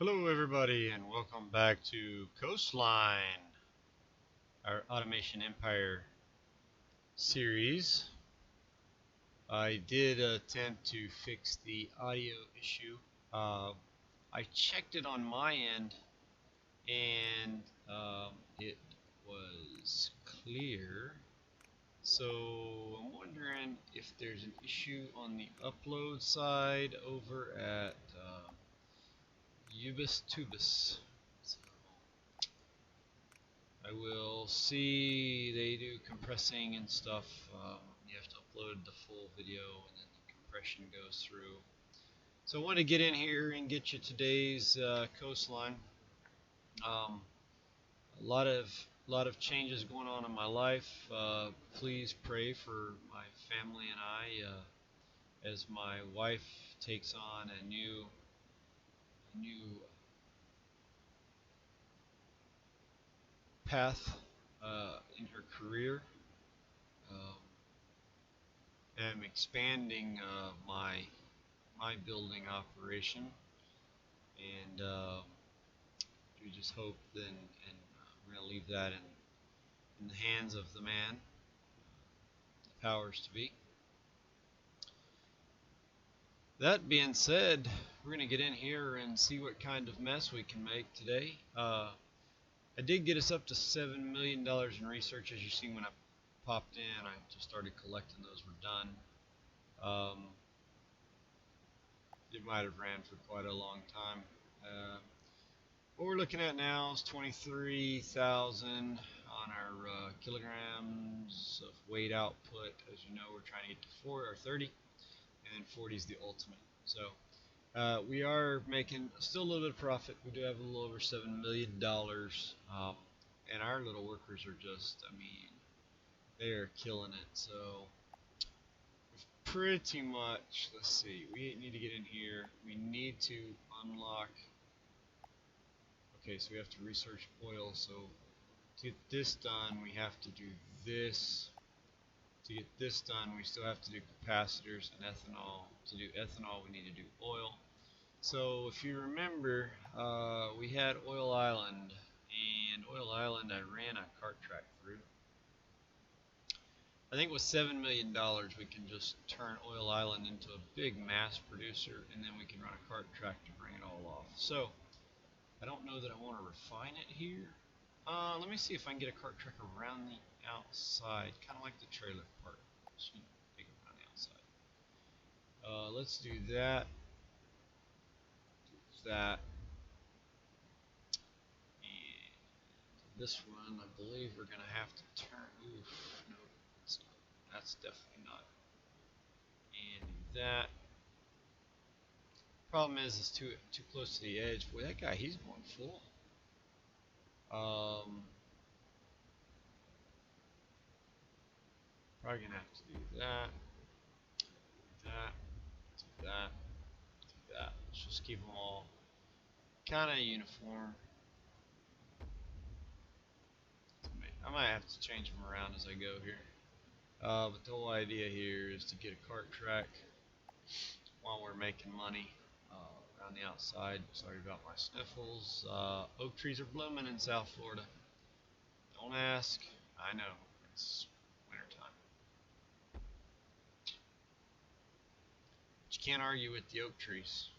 Hello everybody and welcome back to Coastline, our Automation Empire series. I did attempt to fix the audio issue. I checked it on my end and it was clear. So I'm wondering if there's an issue on the upload side over at Ubis Tubis. I will see they do compressing and stuff. You have to upload the full video and then the compression goes through. So I want to get in here and get you today's coastline. A lot of changes going on in my life. Please pray for my family and I as my wife takes on a new path in her career. Um, am expanding my building operation, and we just hope then, and we're going to leave that in the hands of the man, the powers to be. That being said, we're going to get in here and see what kind of mess we can make today. I did get us up to $7 million in research. As you see when I popped in, I just started collecting those. Were done. It might have ran for quite a long time. What we're looking at now is 23,000 on our kilograms of weight output. As you know, we're trying to get to 4 or 30, and 40 is the ultimate. So we are making still a little bit of profit. We do have a little over $7 million, and our little workers are just, I mean, they are killing it. So pretty much, let's see, we need to get in here. We need to unlock. Okay, so we have to research oil. So to get this done, we have to do this. To get this done, we still have to do capacitors and ethanol. To do ethanol, we need to do oil. So if you remember, we had Oil Island, and Oil Island I ran a cart track through. I think with $7 million we can just turn Oil Island into a big mass producer, and then we can run a cart track to bring it all off. So I don't know that I want to refine it here. Let me see if I can get a cart track around the outside, kind of like the trailer part. Just take it around the outside. Let's do that. Do that. And this one, I believe we're going to have to turn. Oof, no, it's not. That's definitely not. And do that. Problem is, it's too close to the edge. Boy, that guy, he's going full. Probably gonna have to do that, do that, do that, do that. Let's just keep them all kind of uniform. I might have to change them around as I go here. But the whole idea here is to get a cart track while we're making money around the outside. Sorry about my sniffles. Oak trees are blooming in South Florida. Don't ask. I know. It's wintertime. But you can't argue with the oak trees.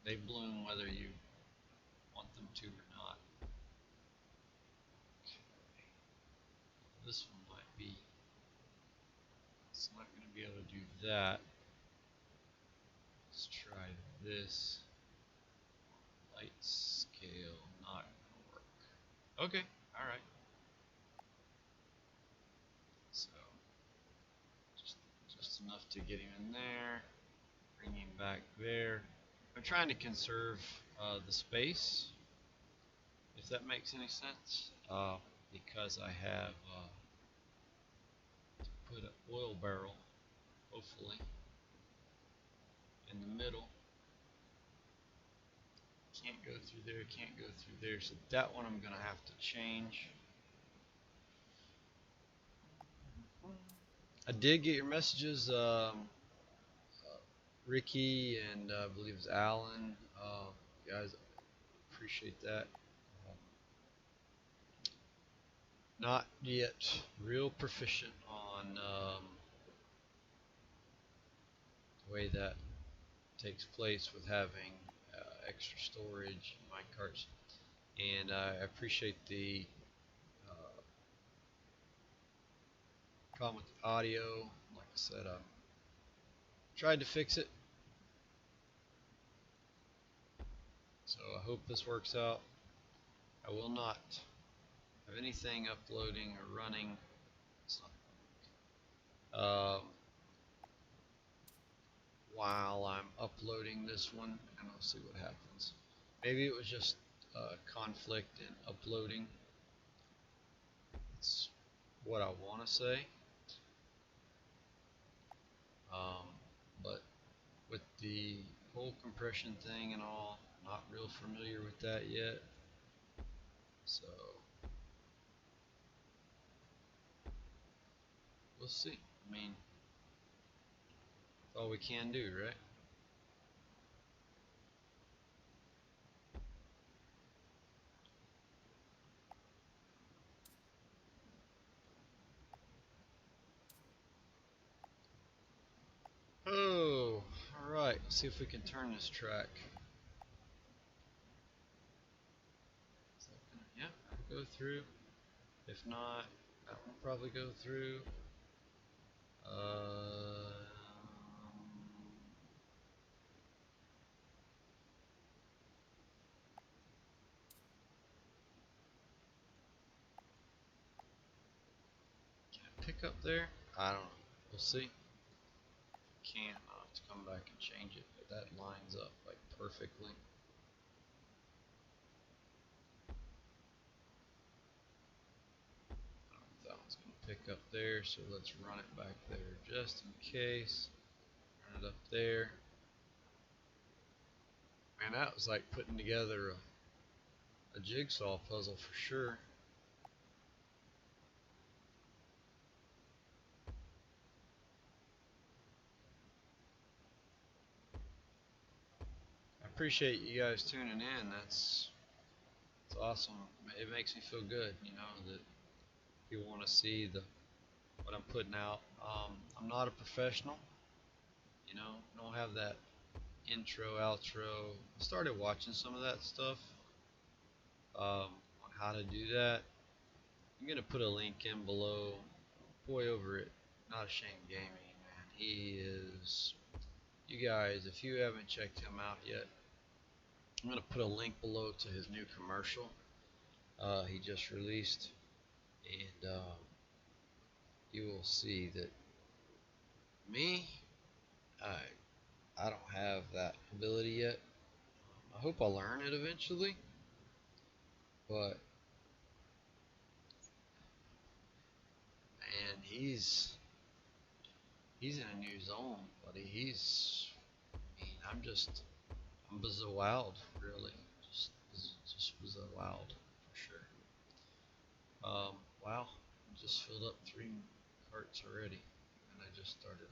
They bloom whether you want them to or not. Okay. This one might be. It's not going to be able to do that. Let's try this. Light scale, not going to work. Okay, alright. So, just enough to get him in there. Bring him back there. I'm trying to conserve the space, if that makes any sense, because I have to put an oil barrel, hopefully, in the middle. Can't go through there, can't go through there, so that one I'm going to have to change. I did get your messages, Ricky and I believe it's Alan. Guys, appreciate that. Not yet real proficient on the way that takes place with having extra storage in my carts, and I appreciate the problem with the audio. Like I said, I tried to fix it, so I hope this works out. I will not have anything uploading or running. It's not, while I'm uploading this one, and we'll see what happens. Maybe it was just conflict in uploading. That's what I want to say. But with the whole compression thing and all, not real familiar with that yet. So we'll see. I mean, that's all we can do, right? Oh, alright. Let's see if we can turn this track. Is that gonna, yeah, that'll go through. If not, that will probably go through. Can I pick up there? I don't know. We'll see. Can't. I'll have to come back and change it, but that lines up like perfectly. That one's going to pick up there, so let's run it back there just in case. Run it up there. Man, that was like putting together a jigsaw puzzle for sure. I appreciate you guys tuning in. That's awesome. It makes me feel good, you know, that people want to see what I'm putting out. I'm not a professional, you know, don't have that intro, outro. I started watching some of that stuff on how to do that. I'm gonna put a link in below. Boy over it, Not Ashamed Gaming, man. He is. You guys, if you haven't checked him out yet, I'm gonna put a link below to his new commercial. He just released, and you will see that me, I don't have that ability yet. I hope I'll learn it eventually, but man, he's in a new zone, buddy. I mean, I'm bizarre wild, really. Just bizarre wild, for sure. Wow, just filled up 3 carts already, and I just started.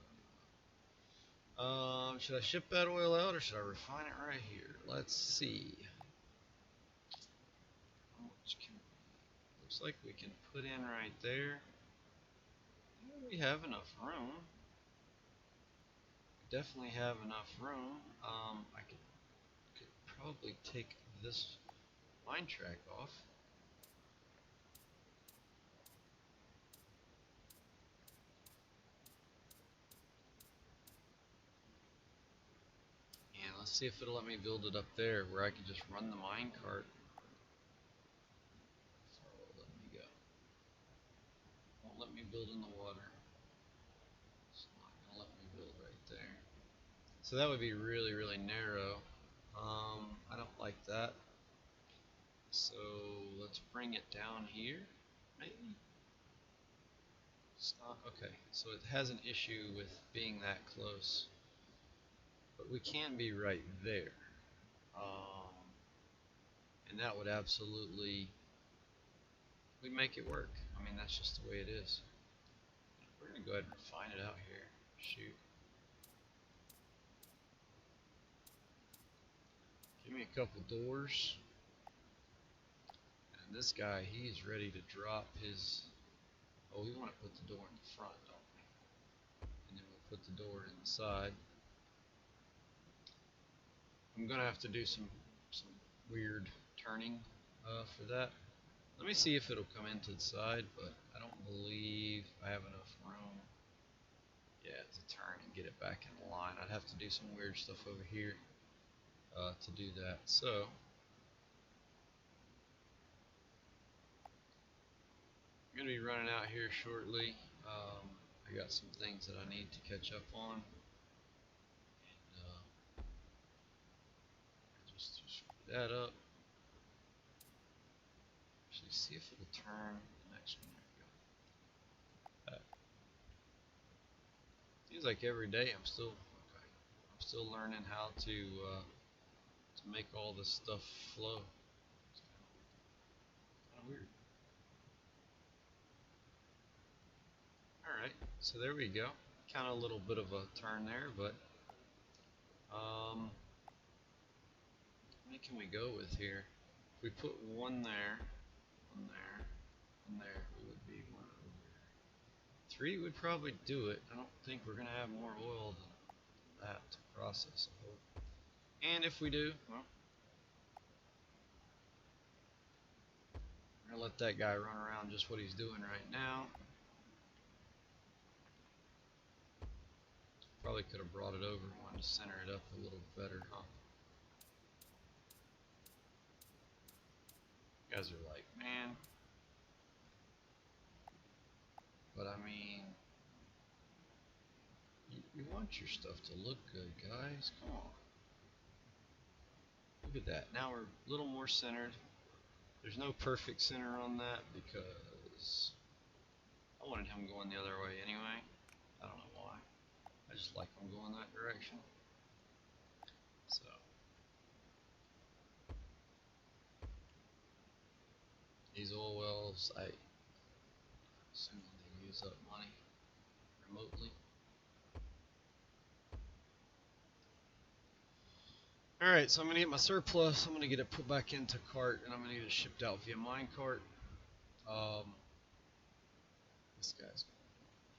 Should I ship that oil out or should I refine it right here? Let's see. How much looks like we can put in right there. We have enough room. Definitely have enough room. I could probably take this line track off. And let's see if it'll let me build it up there where I can just run the mine cart. So let me go. Won't let me build in the water. It's not gonna let me build right there. So that would be really, really narrow. I don't like that. So let's bring it down here, maybe. It's not, okay, so it has an issue with being that close, but we can be right there, and that would absolutely, we'd make it work. I mean, that's just the way it is. We're gonna go ahead and refine it out here. Shoot. Give me a couple doors. And this guy, he's ready to drop his. Oh, we want to put the door in the front, don't we? And then we'll put the door inside. I'm gonna have to do some weird turning for that. Let me see if it'll come into the side, but I don't believe I have enough room. Yeah, to turn and get it back in the line. I'd have to do some weird stuff over here to do that. So I'm gonna be running out here shortly. I got some things that I need to catch up on. And, just screw that up. Actually, see if it'll turn the next one. There we go. Seems like every day I'm still learning how to make all this stuff flow. It's kind of weird. All right, so there we go. Kind of a little bit of a turn there, but how many can we go with here? If we put one there, one there, one there, it would be one over. 3 would probably do it. I don't think we're gonna have more oil than that to process, I hope. And if we do, well, we're gonna let that guy run around just what he's doing right now. Probably could have brought it over and wanted to center it up a little better, huh? You guys are like, man. But I mean, you want your stuff to look good, guys. Come on. Look at that. Now we're a little more centered. There's no perfect center on that because I wanted him going the other way anyway. I don't know why. I just like him going that direction. So these oil wells, I assume they use up money remotely. Alright, so I'm going to get my surplus, I'm going to get it put back into cart, and I'm going to get it shipped out via minecart. This guy's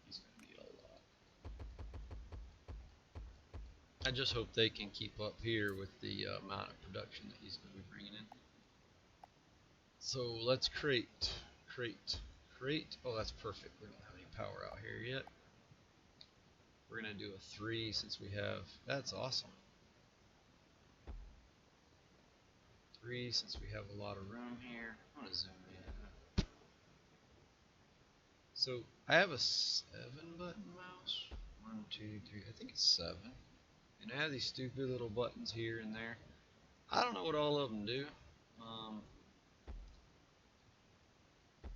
he's going to need a lot. I just hope they can keep up here with the amount of production that he's going to be bringing in. So let's crate. Oh, that's perfect. We don't have any power out here yet. We're going to do a 3 since we have, that's awesome. 3 since we have a lot of room here. I'm going to zoom in. So I have a 7 button mouse. 1, 2, 3, I think it's 7. And I have these stupid little buttons here and there. I don't know what all of them do.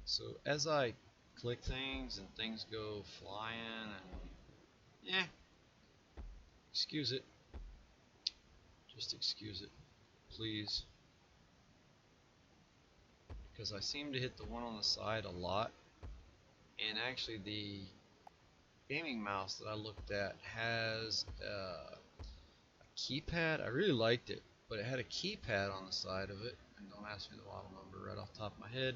So as I click things and things go flying and yeah, excuse it. Just excuse it, please. Because I seem to hit the one on the side a lot. And actually the gaming mouse that I looked at has a keypad. I really liked it, but it had a keypad on the side of it. And don't ask me the model number right off the top of my head.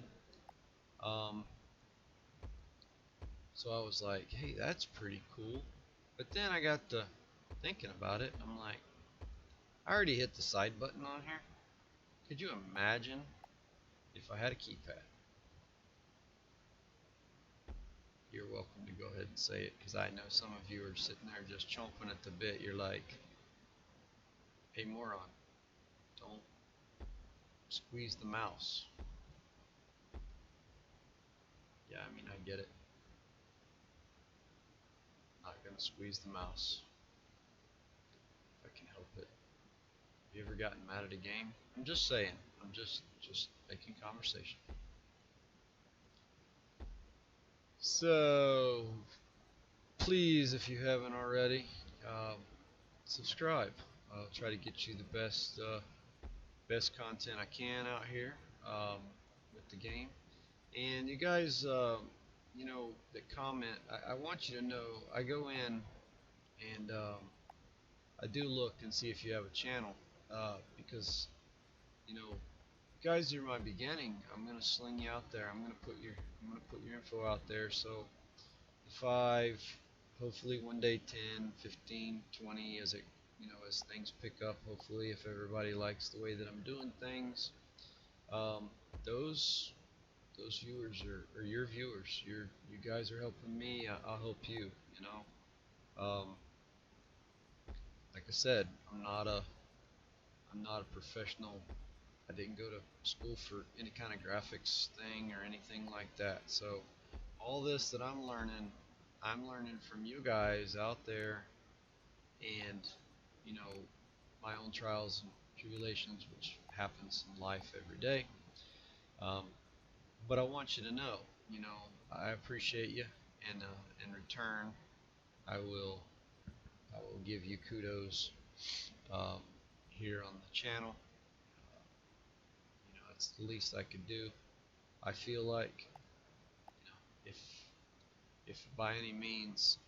So I was like, hey, that's pretty cool. But then I got to thinking about it. I'm like, I already hit the side button on here. Could you imagine if I had a keypad? You're welcome to go ahead and say it, because I know some of you are sitting there just chomping at the bit. You're like, hey, moron, don't squeeze the mouse. Yeah, I mean, I get it. Not gonna squeeze the mouse if I can help it. Have you ever gotten mad at a game? I'm just saying. I'm just making conversation. So please, if you haven't already, subscribe. I'll try to get you the best content I can out here with the game. And you guys, you know, that comment, I want you to know, I go in and I do look and see if you have a channel, because, you know, you guys are my beginning, I'm gonna sling you out there. I'm gonna put your info out there. So the 5, hopefully one day 10, 15, 20 as it as things pick up. Hopefully, if everybody likes the way that I'm doing things, um, those viewers are your viewers. You guys are helping me. I'll help you. Like I said, I'm not a professional. I didn't go to school for any kind of graphics thing or anything like that. So all this that I'm learning from you guys out there, and you know, my own trials and tribulations, which happens in life every day. Um, but I want you to know, I appreciate you, and in return, I will give you kudos um, here on the channel. It's the least I could do. I feel like, if by any means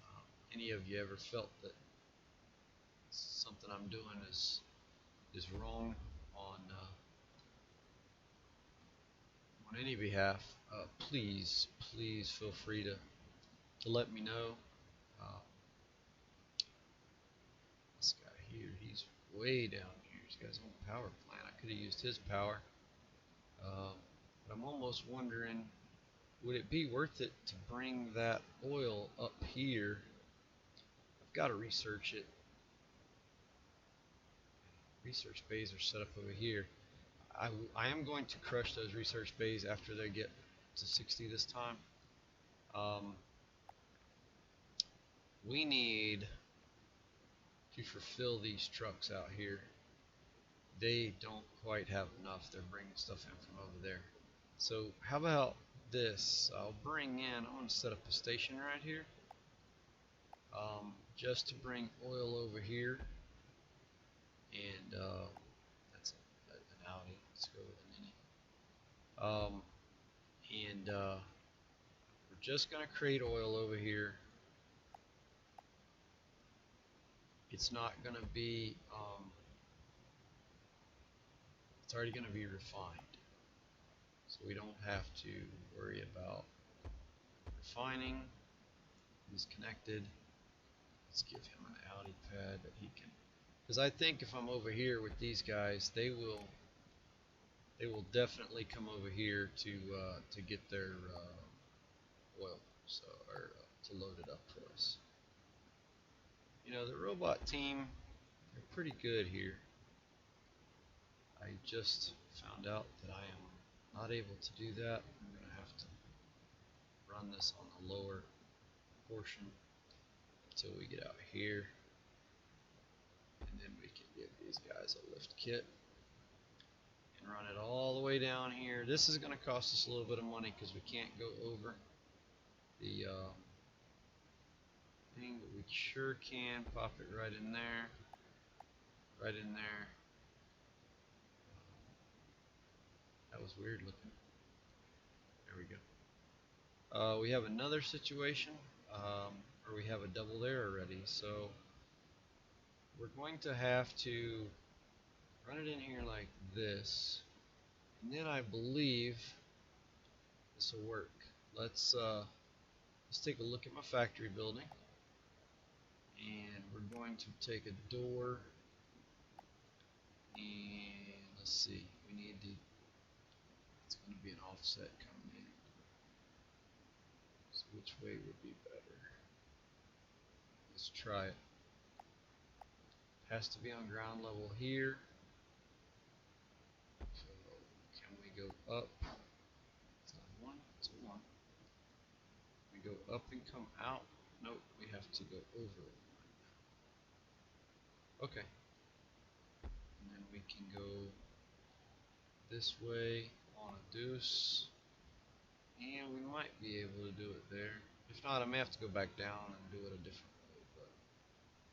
any of you ever felt that something I'm doing is wrong on any behalf, please feel free to let me know. Uh, this guy here, he's way down here. He's got his own power plant. I could have used his power. But I'm almost wondering, would it be worth it to bring that oil up here? I've got to research it. Research bays are set up over here. I am going to crush those research bays after they get to 60 this time. We need to fulfill these trucks out here. They don't quite have enough. They're bringing stuff in from over there. So how about this? I'm going to set up a station right here, just to bring oil over here. And that's an Audi. Let's go with a Mini. And we're just going to create oil over here. It's not going to be, it's already going to be refined. So we don't have to worry about refining. He's connected. Let's give him an Audi pad that he can, because I think if I'm over here with these guys, they will definitely come over here to get their oil, so or to load it up for us. The robot team, they're pretty good here. I just found out that I am not able to do that. I'm going to have to run this on the lower portion until we get out here, and then we can give these guys a lift kit and run it all the way down here. This is going to cost us a little bit of money because we can't go over the thing, but we sure can pop it right in there, right in there. That was weird looking. There we go. We have another situation, or we have a double there already, so we're going to have to run it in here like this, and then I believe this will work. Let's take a look at my factory building, and we're going to take a door, and let's see, it's going to be an offset coming in. So which way would be better? Let's try it. Has to be on ground level here. So can we go up? It's not one, it's a one. We go up and come out. Nope, we have to go over it. Okay. And then we can go this way on a deuce. And we might be able to do it there. If not, I may have to go back down and do it a different way, but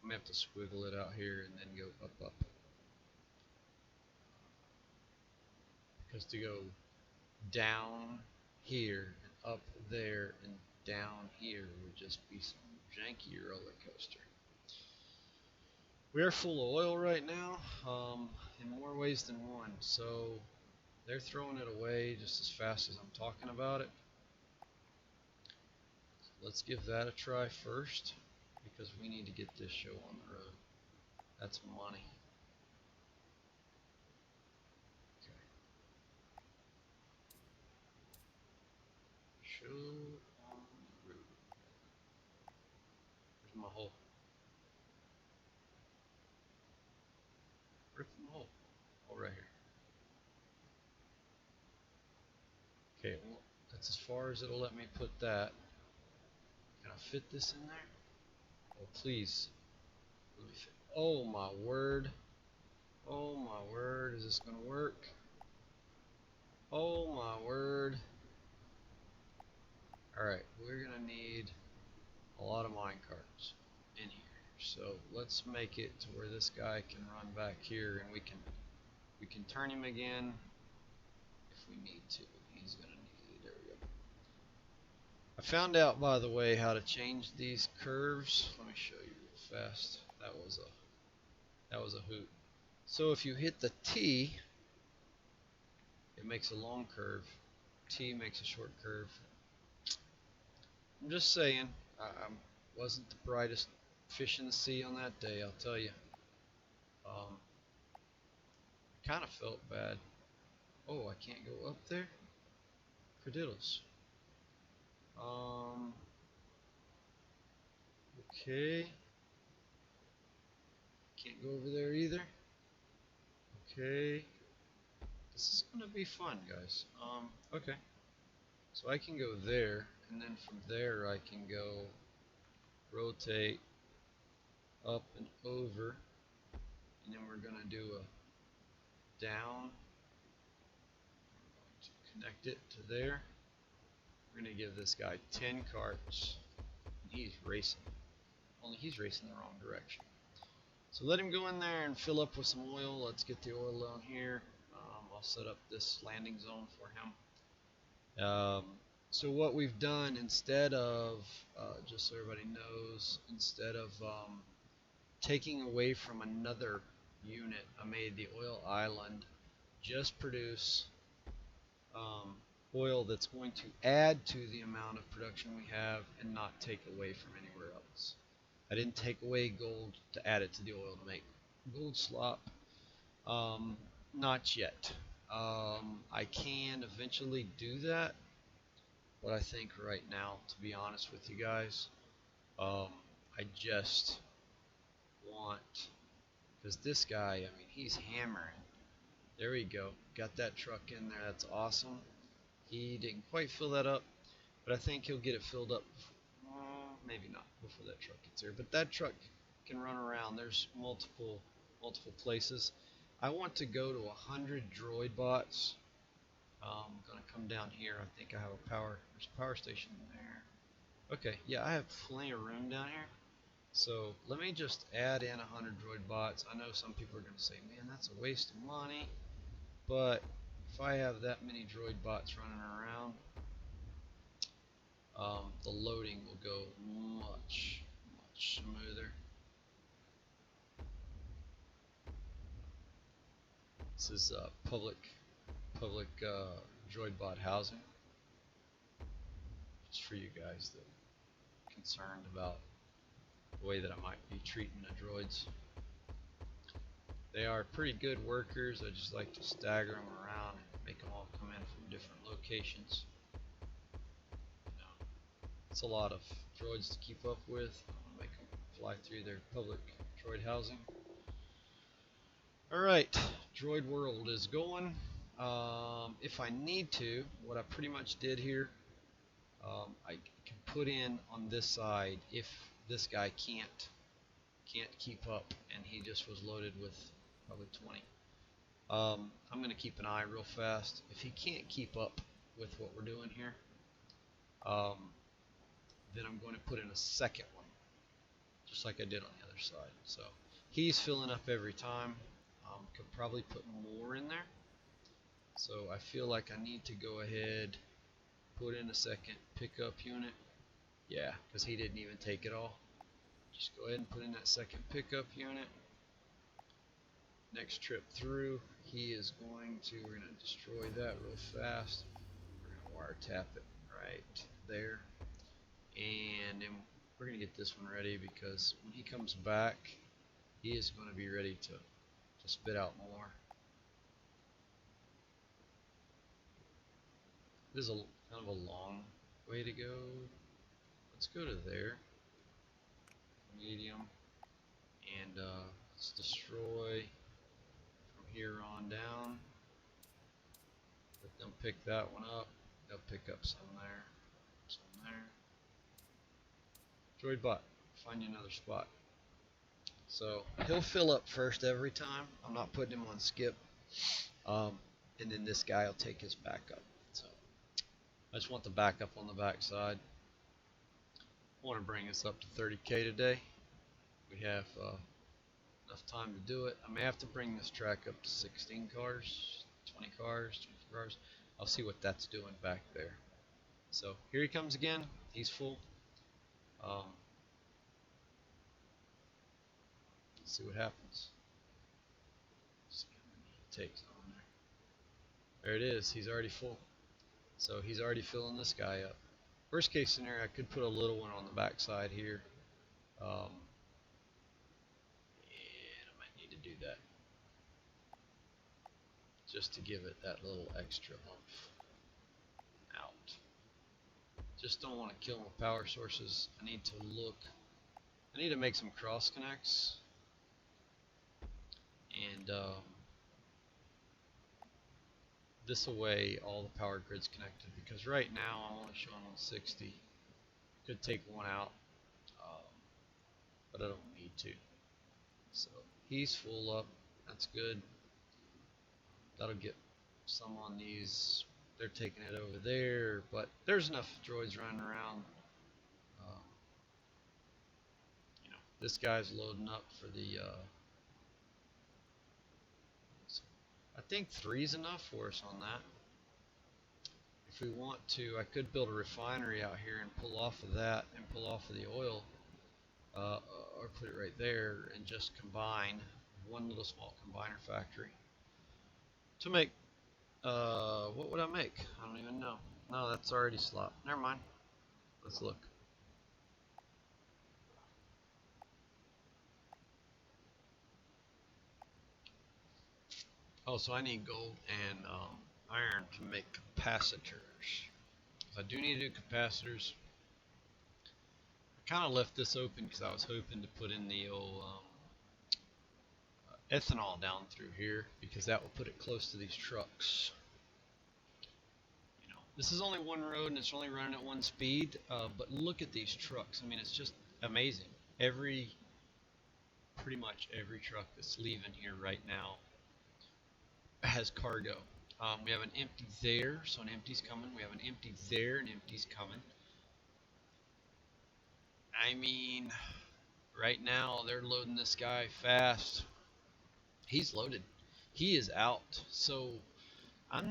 I may have to squiggle it out here and then go up. Because to go down here and up there and down here would just be some janky roller coaster. We are full of oil right now, in more ways than one. So they're throwing it away just as fast as I'm talking about it. So let's give that a try first, because we need to get this show on the road. That's money. Okay. Show on the road. Where's my hole? Where's my hole? Oh, right here. Okay, well, that's as far as it'll let me put that. Can I fit this in there? Oh, please. Let me fit. Oh, my word. Oh, my word. Is this going to work? Oh, my word. Alright, we're going to need a lot of mine carts in here. So let's make it to where this guy can run back here, and we can turn him again if we need to. He's going to need it. There we go. I found out, by the way, how to change these curves. Let me show you real fast. That was a hoot. So if you hit the T, it makes a long curve. T makes a short curve. I'm just saying, I wasn't the brightest fish in the sea on that day, I'll tell you. I kind of felt bad. Oh, I can't go up there? Crediddles. Okay. Can't go over there either. Okay. This is gonna be fun, guys. Okay. So I can go there, and then from there I can go rotate up and over, and then we're gonna do a down. We're going to connect it to there. We're gonna give this guy 10 carts, and he's racing. Only he's racing the wrong direction. So let him go in there and fill up with some oil. Let's get the oil down here. I'll set up this landing zone for him. So what we've done, instead of, just so everybody knows, instead of taking away from another unit, I made the oil island just produce oil that's going to add to the amount of production we have and not take away from anywhere else. I didn't take away gold to add it to the oil to make gold slop. Not yet. I can eventually do that, but I think right now, to be honest with you guys, I just want, because this guy, I mean, he's hammering. There we go. Got that truck in there. That's awesome. He didn't quite fill that up, but I think he'll get it filled up. Maybe not before that truck gets here, but that truck can run around. There's multiple places. I want to go to 100 droid bots. I'm gonna come down here. I think I have there's a power station there. Okay, yeah, I have plenty of room down here. So let me just add in 100 droid bots. I know some people are gonna say, man, that's a waste of money, but if I have that many droid bots running around, the loading will go much smoother. This is public droid bot housing, just for you guys that are concerned about the way that I might be treating the droids. They are pretty good workers. I just like to stagger them around and make them all come in from different locations. It's a lot of droids to keep up with. I'm gonna make them fly through their public droid housing. Alright, droid world is going. If I need to, what I pretty much did here, I can put in on this side if this guy can't keep up, and he just was loaded with probably 20. I'm going to keep an eye real fast. If he can't keep up with what we're doing here, then I'm going to put in a second one, just like I did on the other side. So he's filling up every time. Could probably put more in there. So I feel like I need to go ahead, put in a second pickup unit. Yeah, because he didn't even take it all. Just go ahead and put in that second pickup unit. Next trip through, he is going to, we're going to destroy that real fast. We're going to wiretap it right there. And then we're going to get this one ready because when he comes back, he is going to be ready to spit out more. This is kind of a long way to go. Let's go to there. Medium. And let's destroy from here on down. Let them pick that one up. They'll pick up some there. Some there. Droid bot, find you another spot. So he'll fill up first every time. I'm not putting him on skip. And then this guy will take his backup. So I just want the backup on the backside. I want to bring us up to 30K today. We have enough time to do it. I may have to bring this track up to 16 cars, 20 cars, 24 cars. I'll see what that's doing back there. So here he comes again. He's full. Let's see what happens. See how many he takes on there. There it is. He's already full. So he's already filling this guy up. Worst case scenario, I could put a little one on the backside here. And I might need to do that. Just to give it that little extra oomph. Out. Just don't want to kill my power sources. I need to make some cross connects. And this way all the power grid's connected, because right now I'm only showing on 60. Could take one out, but I don't need to. So he's full up. That's good. That'll get some on these. They're taking it over there, but there's enough droids running around. This guy's loading up for the I think 3 is enough for us on that. If we want to, I could build a refinery out here and pull off of that and pull off of the oil, or put it right there and just combine one little small combiner factory to make, what would I make? I don't even know. No, that's already slot. Never mind. Let's look. Oh, so I need gold and iron to make capacitors. I do need to do capacitors. I kind of left this open because I was hoping to put in the old ethanol down through here, because that will put it close to these trucks. This is only one road and it's only running at 1 speed, but look at these trucks. I mean, it's just amazing. Pretty much every truck that's leaving here right now has cargo. We have an empty there, so an empty's coming. We have an empty there, an empty's coming. I mean, right now they're loading this guy fast. He's loaded. He is out. So I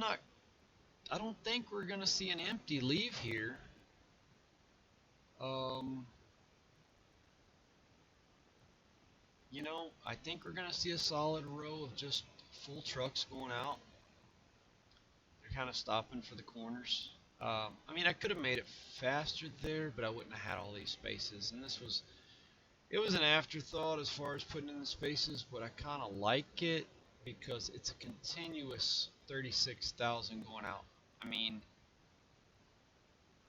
don't think we're gonna see an empty leave here. I think we're gonna see a solid row of just full trucks going out. They're kind of stopping for the corners. I mean, I could have made it faster there, but I wouldn't have had all these spaces. And it was an afterthought as far as putting in the spaces, but I kind of like it because it's a continuous 36,000 going out. I mean,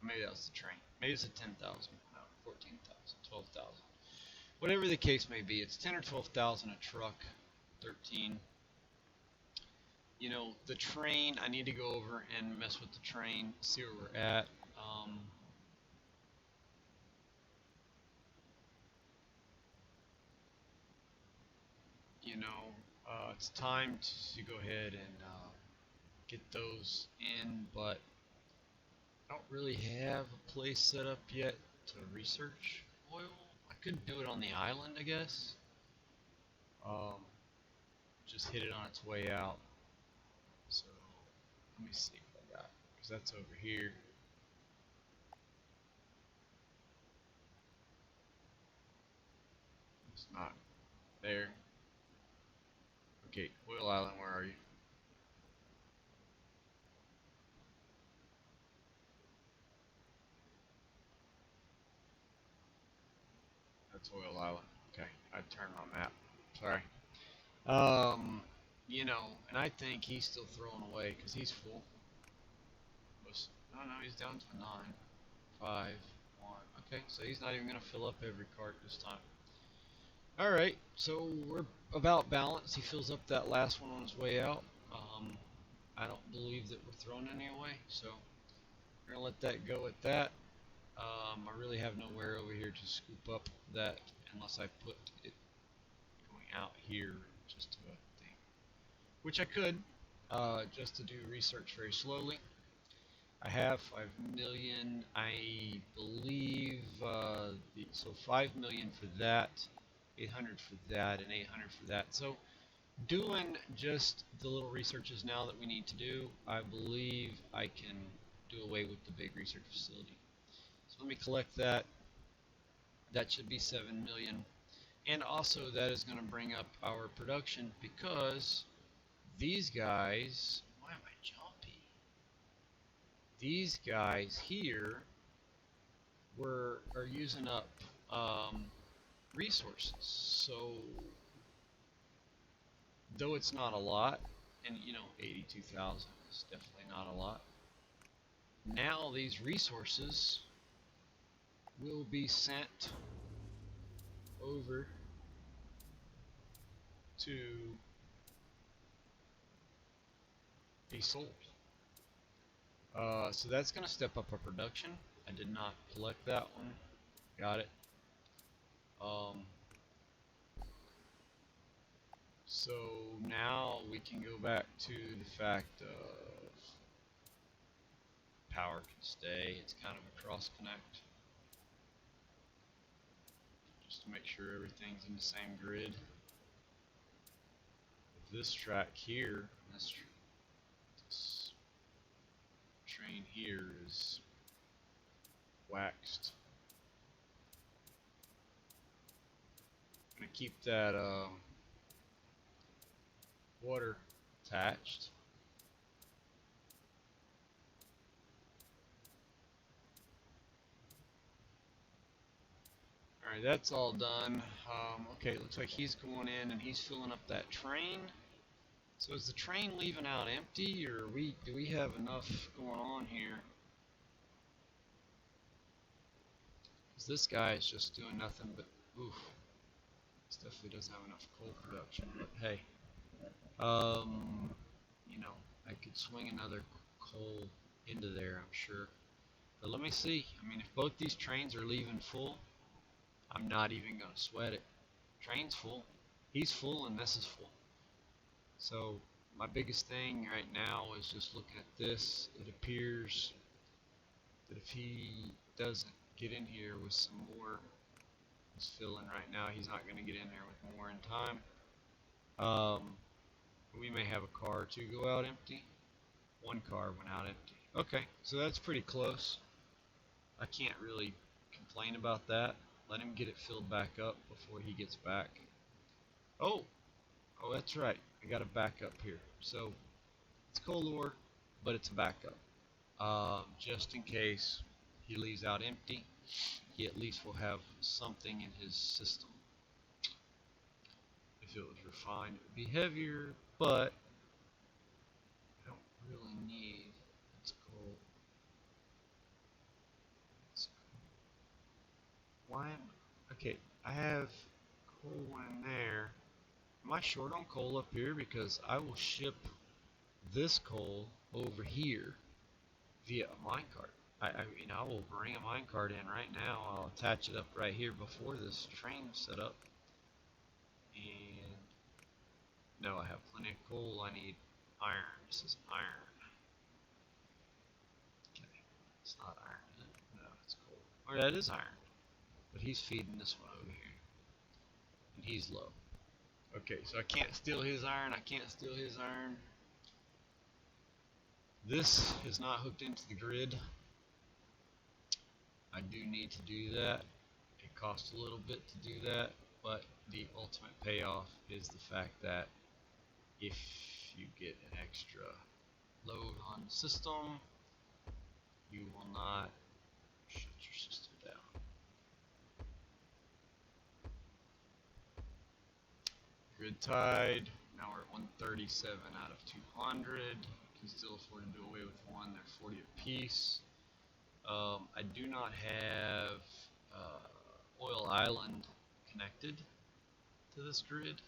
maybe that was the train. Maybe it's a 10,000 going out, 14,000, 12,000. Whatever the case may be, it's 10 or 12,000 a truck, 13. The train, I need to go over and mess with the train, see where we're at. It's time to go ahead and get those in, but I don't really have a place set up yet to research oil. I could do it on the island, I guess. Just hit it on its way out. So let me see what I got, because that's over here. It's not there. Okay, Oil Island, where are you? That's Oil Island. Okay, I turned my map. Sorry. Um, and I think he's still throwing away because he's full. No, no, he's down to 9, 5, 1. Okay, so he's not even gonna fill up every cart this time. All right, so we're about balanced. He fills up that last one on his way out. I don't believe that we're throwing any away, so we're gonna let that go at that. I really have nowhere over here to scoop up that unless I put it going out here just to a thing, which I could, just to do research very slowly. I have 5 million, I believe, so 5 million for that, 800 for that, and 800 for that. So doing just the little researches now that we need to do, I believe I can do away with the big research facility. So let me collect that. That should be 7 million. And also that is going to bring up our production because these guys, why am I jumpy? These guys here are using up resources. So though it's not a lot, and 82,000 is definitely not a lot. Now these resources will be sent over to be sold. So that's going to step up our production. I did not collect that one. Got it. So now we can go back to the fact of power can stay. It's kind of a cross connect. Just to make sure everything's in the same grid. This track here, this train here is waxed. I'm going to keep that water attached. Alright, that's all done. Okay, looks like he's going in and he's filling up that train. So is the train leaving out empty, or do we have enough going on here? Because this guy is just doing nothing but, oof. This definitely doesn't have enough coal production, but hey. I could swing another coal into there, I'm sure. But let me see. I mean, if both these trains are leaving full, I'm not even going to sweat it. Train's full. He's full and this is full. So my biggest thing right now is just looking at this. It appears that if he doesn't get in here with some more, he's filling right now. He's not going to get in there with more in time. We may have a car or two go out empty. One car went out empty. Okay, so that's pretty close. I can't really complain about that. Let him get it filled back up before he gets back. Oh, that's right. I got a backup here. So it's coal ore, but it's a backup. Just in case he leaves out empty, he at least will have something in his system. If it was refined, it would be heavier, but I don't really need. It's coal. Why am okay? I have coal in there. Am I short on coal up here? Because I will ship this coal over here via a minecart. I will bring a minecart in right now. I'll attach it up right here before this train set up. And no, I have plenty of coal. I need iron. This is iron. Okay, it's not iron, is it? No, it's coal. Oh, that is iron. But he's feeding this one over here. And he's low. Okay, so I can't steal his iron. I can't steal his iron. This is not hooked into the grid. I do need to do that. It costs a little bit to do that, but the ultimate payoff is the fact that if you get an extra load on the system, you will not shut your system down. Grid tied. Now we're at 137 out of 200. Can still afford to do away with one. They're 40 apiece. I do not have Oil Island connected to this grid.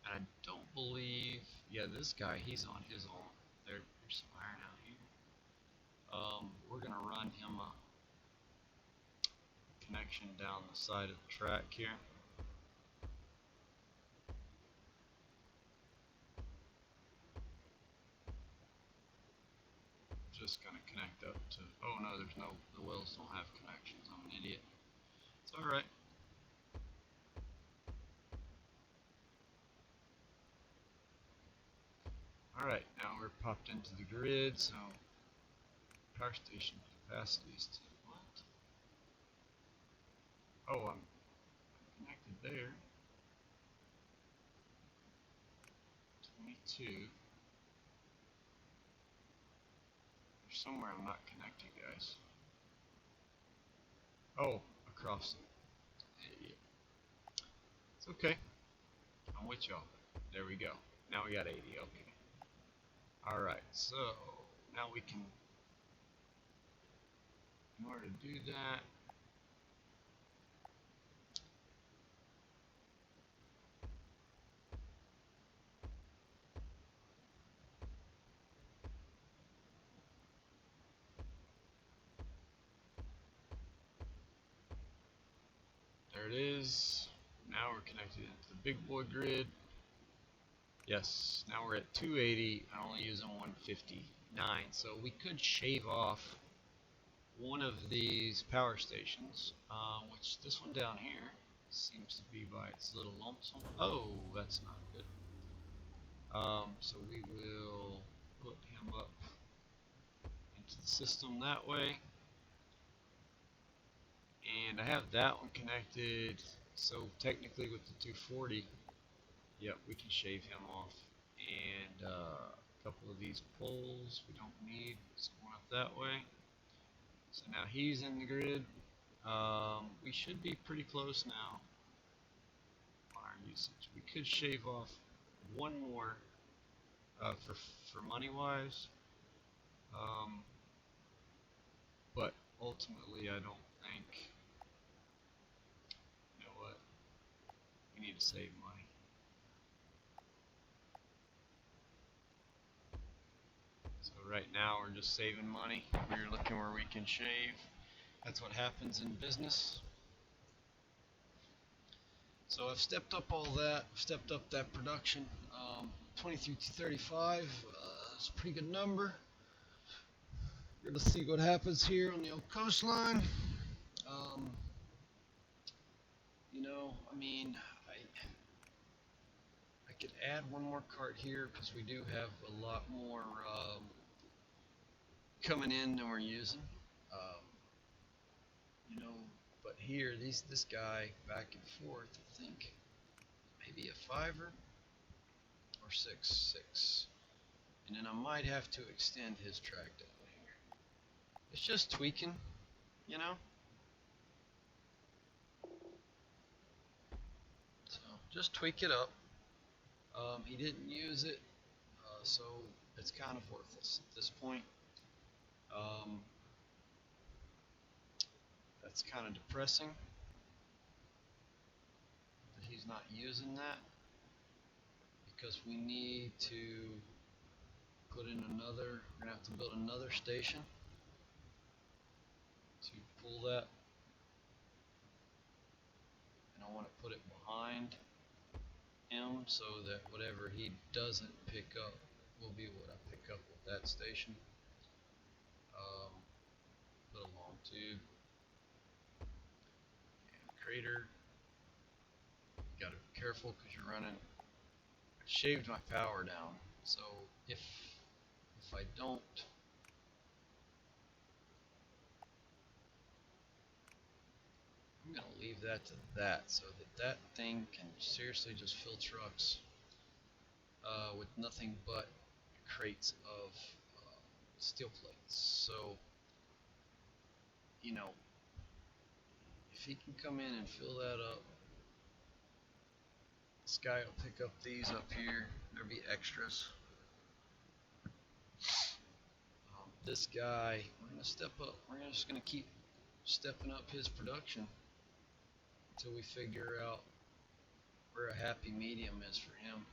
And I don't believe, yeah, this guy, he's on his own. There's some iron out here. We're going to run him a connection down the side of the track here. Just going to connect up to, oh no, there's no, the wells don't have connections. I'm an idiot. It's alright. Alright, now we're popped into the grid, so power station capacities to what? Oh, I'm connected there. 22. There's somewhere I'm not connected, guys. Oh, across it. It's okay. I'm with y'all. There we go. Now we got 80. Okay. Alright, so now we can, in order to do that, there it is. Now we're connected into the big boy grid. Yes, now we're at 280. I'm only using 159. So we could shave off one of these power stations, which this one down here seems to be by its little lonesome. Oh, that's not good. So we will put him up into the system that way. And I have that one connected, so technically with the 240, yep, we can shave him off. And a couple of these poles we don't need, it's going up that way. So now he's in the grid. We should be pretty close now on our usage. We could shave off one more for money wise, but ultimately I don't think, you know what, we need to save money. So right now we're just saving money. We're looking where we can shave. That's what happens in business. So I've stepped up all that, stepped up that production. 23 to 35, it's a pretty good number. We're going to see what happens here on the old coastline. You know, I mean, I could add one more cart here because we do have a lot more coming in than we're using. You know, but here, this guy back and forth, I think maybe a 5er or 6. And then I might have to extend his track down here. It's just tweaking, you know. So just tweak it up. He didn't use it, so it's kind of worthless at this point. That's kind of depressing that he's not using that, because we need to put in another, we're going to have to build another station to pull that, and I want to put it behind him so that whatever he doesn't pick up will be what I pick up with that station. Put a long tube and crater. You got to be careful because you're running. I shaved my power down, so if I don't, I'm gonna leave that to that so that thing can seriously just fill trucks with nothing but crates of steel plates. So, you know, if he can come in and fill that up This guy will pick up these up here. There'll be extras. This guy, we're gonna step up. We're just gonna keep stepping up his production until we figure out where a happy medium is for him.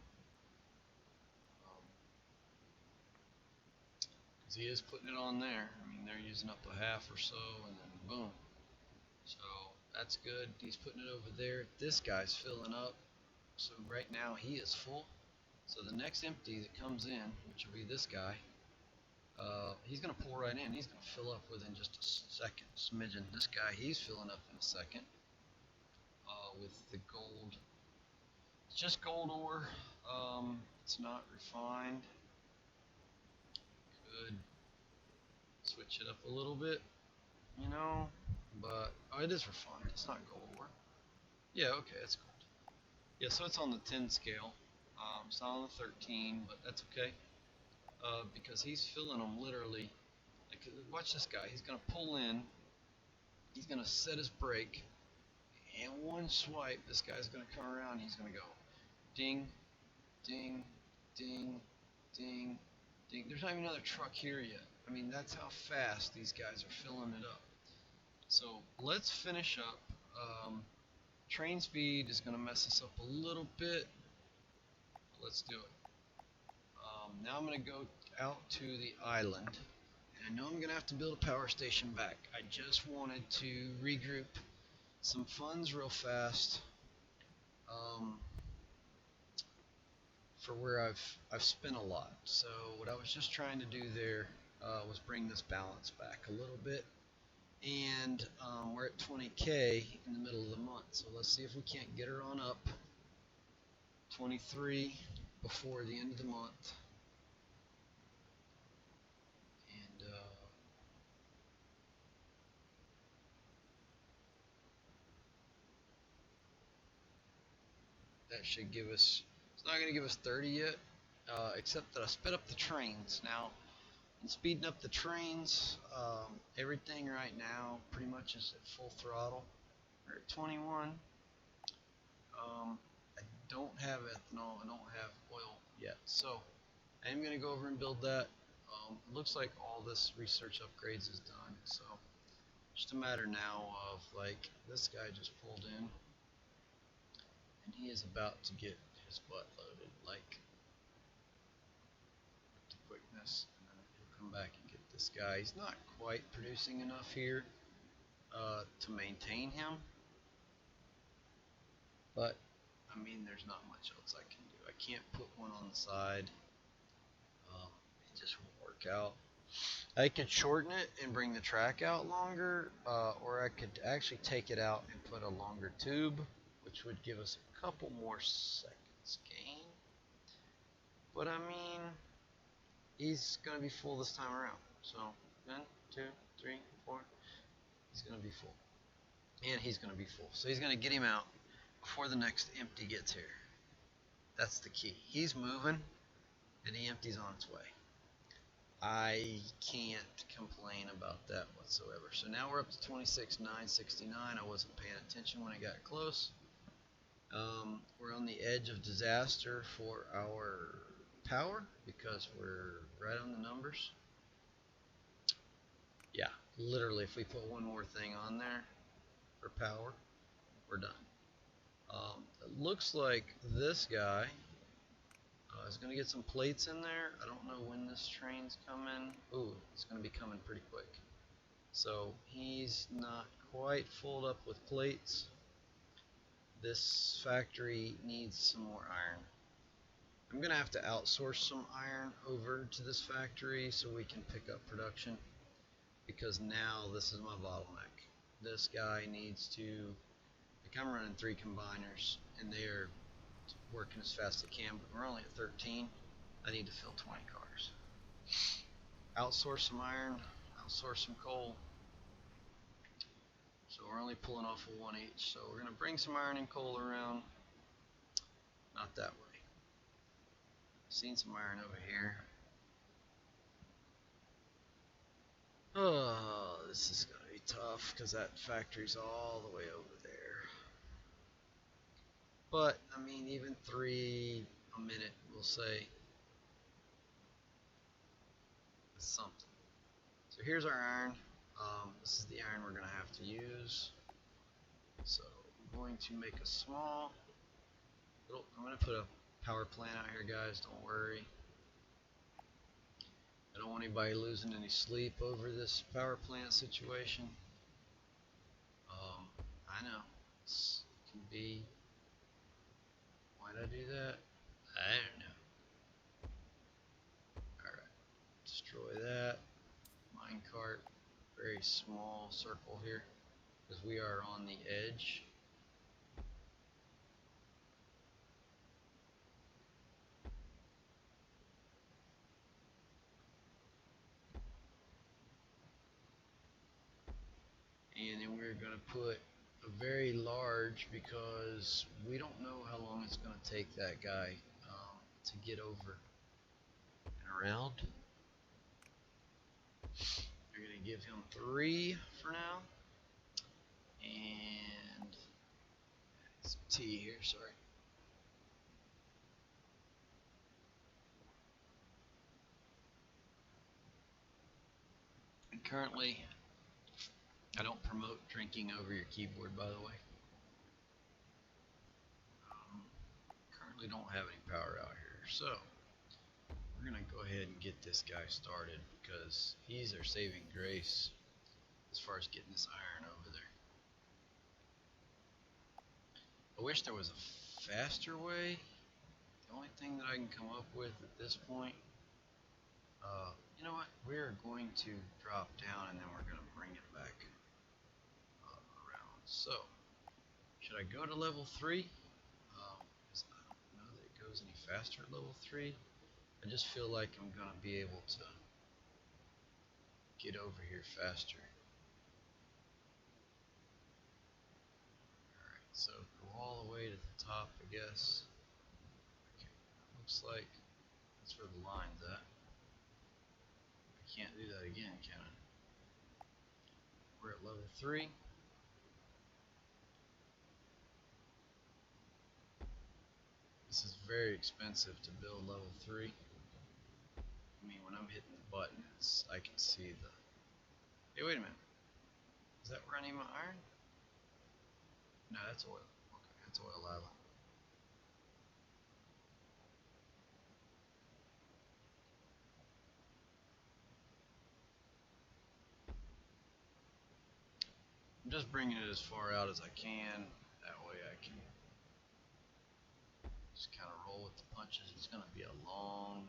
Because he is putting it on there. I mean, they're using up a half or so, and then boom. So that's good. He's putting it over there. This guy's filling up. So right now he is full. So the next empty that comes in, which will be this guy, he's going to pull right in. He's going to fill up within just a second. Smidgen. This guy, he's filling up in a second with the gold. It's just gold ore. It's not refined. Could switch it up a little bit, you know, but it is refined. It's not gold ore. Yeah, okay, it's gold. Yeah, so it's on the 10 scale. It's not on the 13, but that's okay. Because he's filling them literally. Like, watch this guy. He's going to pull in. He's going to set his brake. And one swipe, this guy's going to come around. He's going to go ding, ding, ding, ding, ding. There's not even another truck here yet. I mean, that's how fast these guys are filling it up. So let's finish up. Train speed is going to mess us up a little bit. Let's do it. Now I'm going to go out to the island. And I know I'm going to have to build a power station back. I just wanted to regroup some funds real fast for where I've spent a lot. So what I was just trying to do there was bring this balance back a little bit. And we're at 20K in the middle of the month. So let's see if we can't get her on up 23 before the end of the month. And that should give us, it's not going to give us 30 yet, except that I sped up the trains. Now, in speeding up the trains, everything right now pretty much is at full throttle. We're at 21. I don't have ethanol, I don't have oil yet, so I am going to go over and build that. It looks like all this research upgrades is done, so just a matter now of, like, this guy just pulled in and he is about to get his butt loaded, like, with the quickness, and then he'll come back and get this guy. He's not quite producing enough here to maintain him, but I mean, there's not much else I can do. I can't put one on the side. It just won't work out. I could shorten it and bring the track out longer, or I could actually take it out and put a longer tube, which would give us a couple more seconds gain. But I mean, he's going to be full this time around. So 1, 2, 3, 4. He's going to be full. And he's going to be full. So he's going to get him out before the next empty gets here. That's the key. He's moving, and the empty's on its way. I can't complain about that whatsoever. So now we're up to 26,969. I wasn't paying attention when I got close. We're on the edge of disaster for our power because we're right on the numbers. Yeah, literally, if we put one more thing on there for power, we're done. It looks like this guy is going to get some plates in there. I don't know when this train's coming. Ooh, it's going to be coming pretty quick. So he's not quite filled up with plates. This factory needs some more iron. I'm going to have to outsource some iron over to this factory so we can pick up production, because now this is my bottleneck. This guy needs to, like, I'm running 3 combiners and they're working as fast as they can, but we're only at 13. I need to fill 20 cars. Outsource some iron, outsource some coal. So we're only pulling off of 1 each. So we're going to bring some iron and coal around. Not that way. Seen some iron over here. Oh, this is going to be tough because that factory's all the way over there. But I mean, even 3 a minute, we'll say, is something. So here's our iron. This is the iron we're going to have to use. So I'm going to make a small little, I'm going to put a power plant out here, guys, don't worry. I don't want anybody losing any sleep over this power plant situation. I know, it can be, why'd I do that? I don't know. Alright, destroy that. Minecart, very small circle here, because we are on the edge. And then we're going to put a very large, because we don't know how long it's going to take that guy to get over and around. We're going to give him 3 for now. And some tea here, sorry. And currently, I don't promote drinking over your keyboard, by the way. Currently don't have any power out here, so we're gonna go ahead and get this guy started, because he's our saving grace as far as getting this iron over there. I wish there was a faster way. The only thing that I can come up with at this point, you know what, we're going to drop down and then we're going to bring it back around. So should I go to level 3? Because I don't know that it goes any faster at level 3. I just feel like I'm going to be able to get over here faster. Alright, so go all the way to the top, I guess. Okay, looks like that's where the line's at. I can't do that again, can I? We're at level 3. This is very expensive to build level 3. I mean, when I'm hitting the buttons, I can see the... Hey, wait a minute. Is that where I need my iron? No, that's oil. Okay, that's oil lava. I'm just bringing it as far out as I can. That way I can just kind of roll with the punches. It's going to be a long,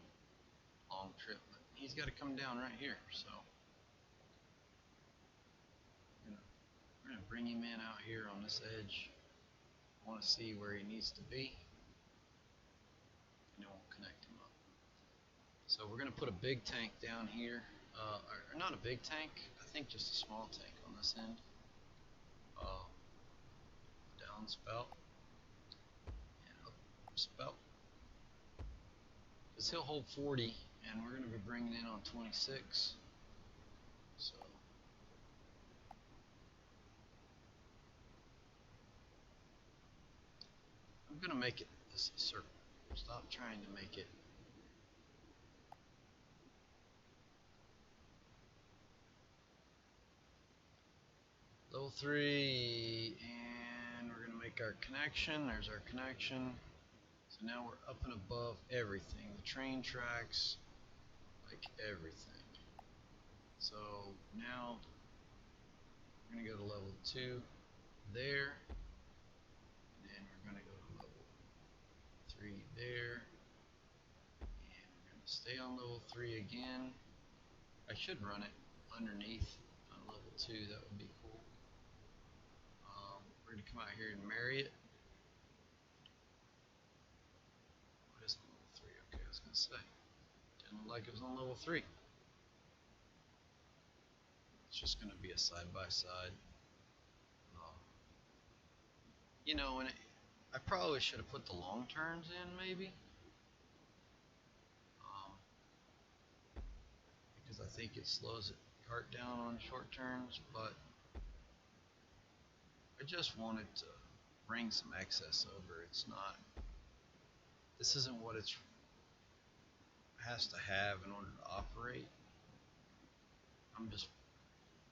long trip. But he's got to come down right here, so we're going to bring him in out here on this edge. I want to see where he needs to be, and then we'll connect him up. So we're going to put a big tank down here, or not a big tank, I think just a small tank on this end. Downspout and upspout, because he'll hold 40 and we're going to be bringing in on 26. So I'm going to make it this circle. Stop trying to make it level 3, and we're going to make our connection. There's our connection. So now we're up and above everything, the train tracks, like everything. So now we're going to go to level 2 there, and then we're going to go to level 3 there, and we're going to stay on level 3 again. I should run it underneath on level 2, that would be cool. We're going to come out here and marry it. What is level 3? Okay, I was going to say. Didn't look like it was on level 3. It's just going to be a side-by-side. You know, and I probably should have put the long turns in, maybe. Because I think it slows the cart down on short turns, but I just wanted to bring some excess over. It's not. This isn't what it has to have in order to operate. I'm just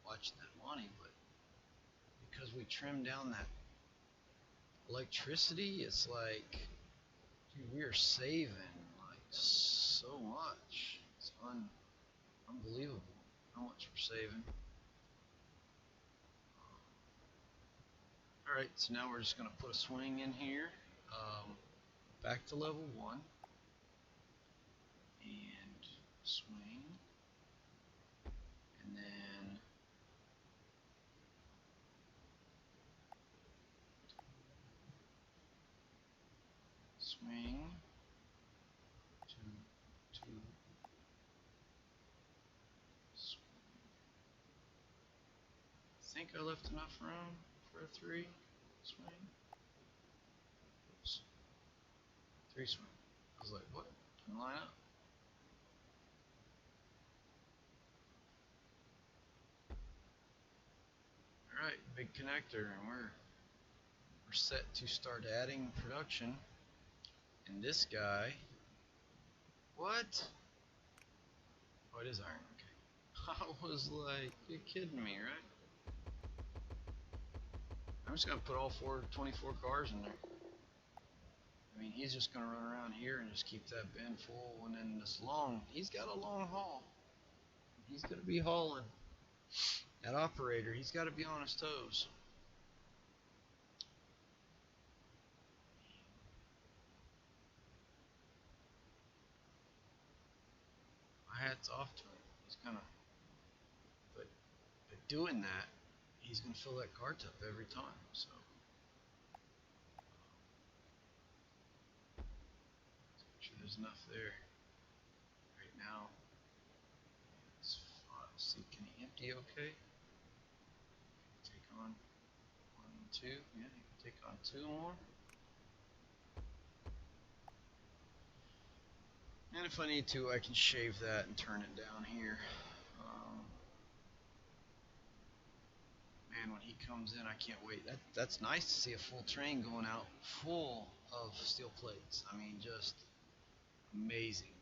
watching that money, but because we trimmed down that electricity, it's like, dude, we are saving like so much. It's unbelievable how much we're saving. All right, so now we're just going to put a swing in here, back to level 1, and swing, and then swing, 2, 2, swing. I think I left enough room for a 3 swing. Oops. 3 swing. I was like, what? Didn't line up. Alright, big connector, and we're set to start adding production. And this guy, what? Oh, it is iron, okay. I was like, you're kidding me, right? I'm just gonna put all 24 cars in there. I mean, he's just gonna run around here and just keep that bin full, and then this long, he's got a long haul. He's gonna be hauling. That operator, he's gotta be on his toes. My hat's off to him. He's gonna, but doing that, he's gonna fill that car tub every time. So make sure there's enough there. Right now, it's fine. See, can he empty okay? Take on 1 and 2. Yeah, he can take on 2 more. And if I need to, I can shave that and turn it down here. Man, when he comes in, I can't wait. That's nice to see a full train going out full of steel plates. I mean, just amazing,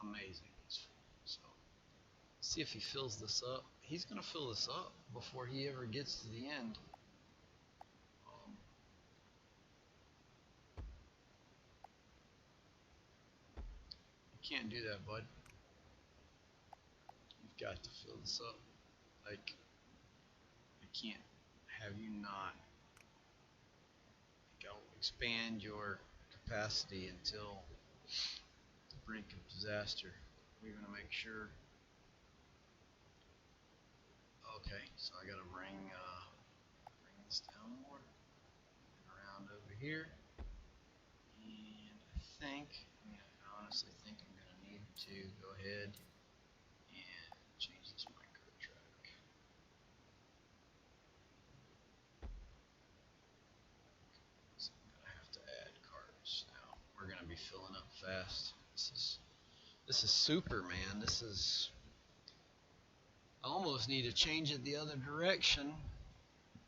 amazing. So, see if he fills this up. He's gonna fill this up before he ever gets to the end. You can't do that, bud. You've got to fill this up. Like, I can't have you not. Like, I'll expand your capacity until the brink of disaster. We're gonna make sure. Okay, so I gotta bring this down more and around over here. And I honestly think I'm gonna need to go ahead and change this micro track. So I'm gonna have to add cars now. We're gonna be filling up fast. This is super, man. This is. I almost need to change it the other direction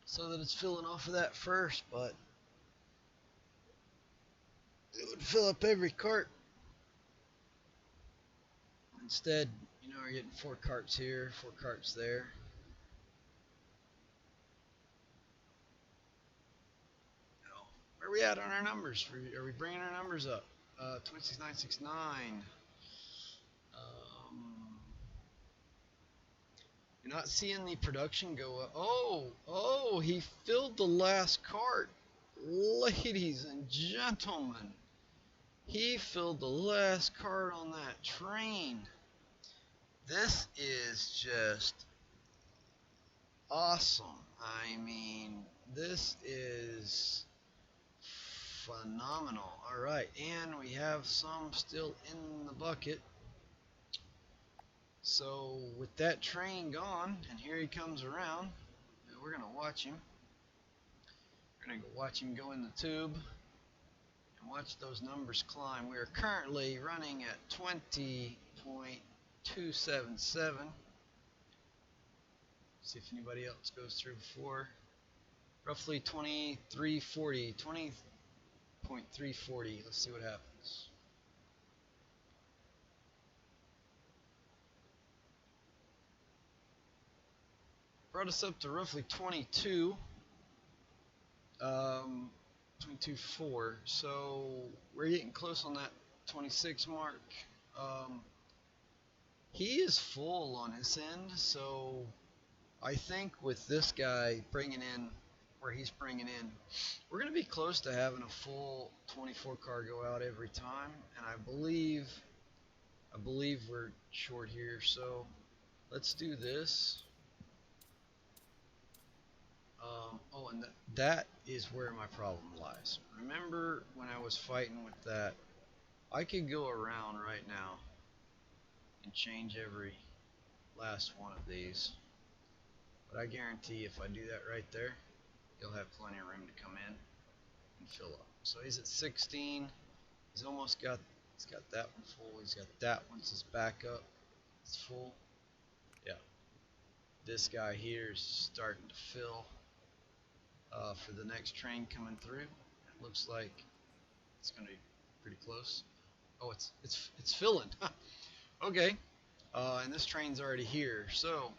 so that it's filling off of that first, but it would fill up every cart. Instead, we're getting 4 carts here, 4 carts there. Where are we at on our numbers? Are we bringing our numbers up? 26969. You're not seeing the production go up. Oh, he filled the last cart. Ladies and gentlemen, he filled the last cart on that train. This is just awesome. I mean, this is phenomenal. All right, and we have some still in the bucket. So with that train gone, and here he comes around, we're going to watch him. We're going to watch him go in the tube and watch those numbers climb. We are currently running at 20.277. See if anybody else goes through before. roughly 2340, 20.340. Let's see what happens. Brought us up to roughly 22, 22.4. So we're getting close on that 26 mark. Um, he is full on his end, so I think with this guy bringing in where he's bringing in, we're going to be close to having a full 24 car go out every time, and I believe we're short here. So let's do this. Oh, and that is where my problem lies. Remember when I was fighting with that? I could go around right now and change every last one of these, but I guarantee if I do that right there, he'll have plenty of room to come in and fill up. So he's at 16. He's almost got. He's got that one full. He's got that one's his backup. It's full. Yeah. This guy here is starting to fill for the next train coming through. It looks like it's going to be pretty close. Oh, it's filling. Okay. And this train's already here. So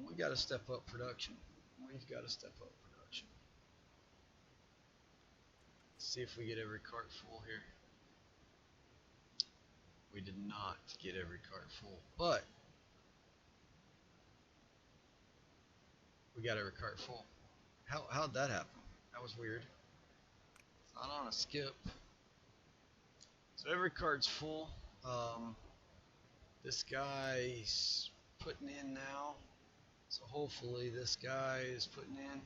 we got to step up production. We've got to step up production. Let's see if we get every cart full here. We did not get every cart full, but we got every cart full. How'd that happen? That was weird. It's not on a skip. So every cart's full. This guy's putting in now. So hopefully this guy is putting in.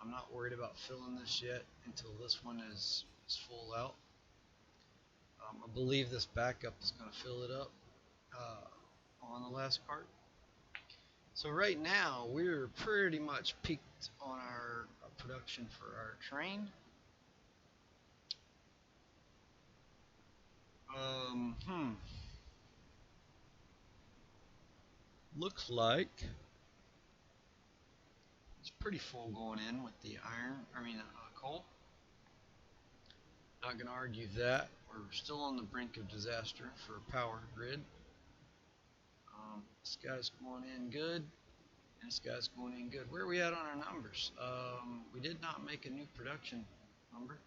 I'm not worried about filling this yet until this one is full out. I believe this backup is going to fill it up on the last cart. So right now we're pretty much peaked on our production for our train. Looks like it's pretty full going in with the coal. Not gonna argue that. We're still on the brink of disaster for a power grid. This guy's going in good. And this guy's going in good. Where are we at on our numbers? We did not make a new production number.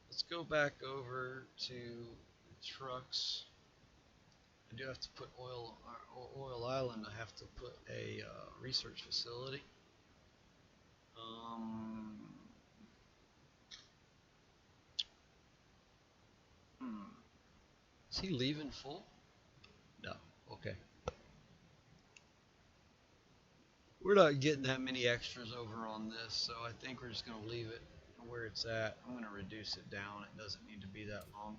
Let's go back over to the trucks. I do have to put Oil Island. I have to put a research facility. Is he leaving full? No. Okay. We're not getting that many extras over on this, so I think we're just going to leave it where it's at. I'm going to reduce it down. It doesn't need to be that long.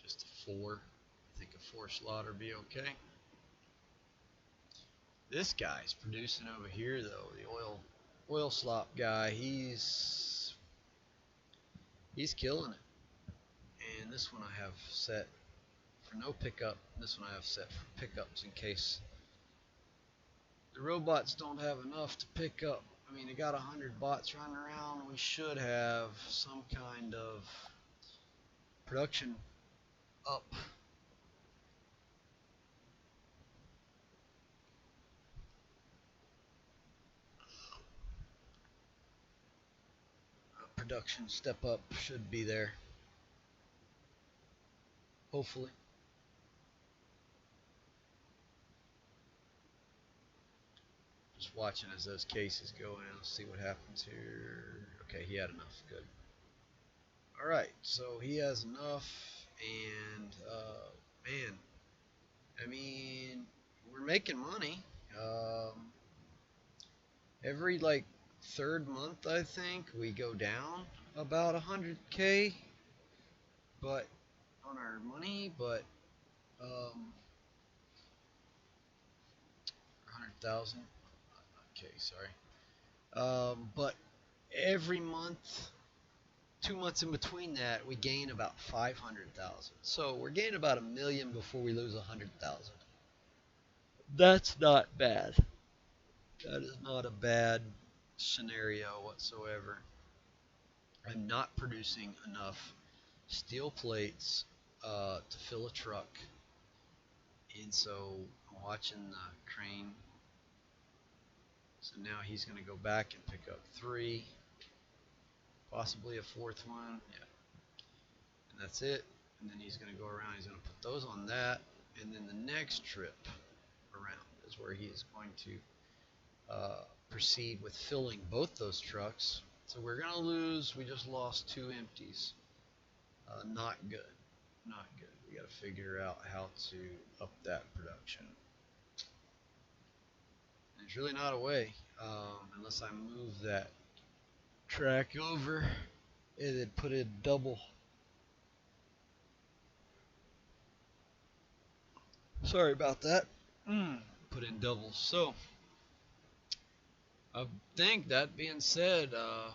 Just a 4. I think a 4 slot will be okay. This guy's producing over here, though. The oil slop guy, he's killing it. And this one I have set for no pickup. This one I have set for pickups in case the robots don't have enough to pick up. I mean, they got 100 bots running around. We should have some kind of production up. Production step up should be there. Hopefully. Just watching as those cases go in. Let's see what happens here. Okay, he had enough. Good. All right, so he has enough, and man, I mean, we're making money. Every like third month, I think we go down about 100K, but on our money, but 100,000. Okay, sorry. But every month, 2 months in between that, we gain about 500,000. So we're gaining about $1 million before we lose 100,000. That's not bad. That is not a bad scenario whatsoever. I'm not producing enough steel plates to fill a truck, and so I'm watching the crane. So now he's going to go back and pick up three, possibly a fourth one. Yeah, and that's it. And then he's going to go around. He's going to put those on that, and then the next trip around is where he is going to proceed with filling both those trucks. So we're going to lose. We just lost two empties. Not good. Not good. We got to figure out how to up that production. There's really not a way, unless I move that track over and then put in double. Sorry about that. Put in doubles. So I think that being said, I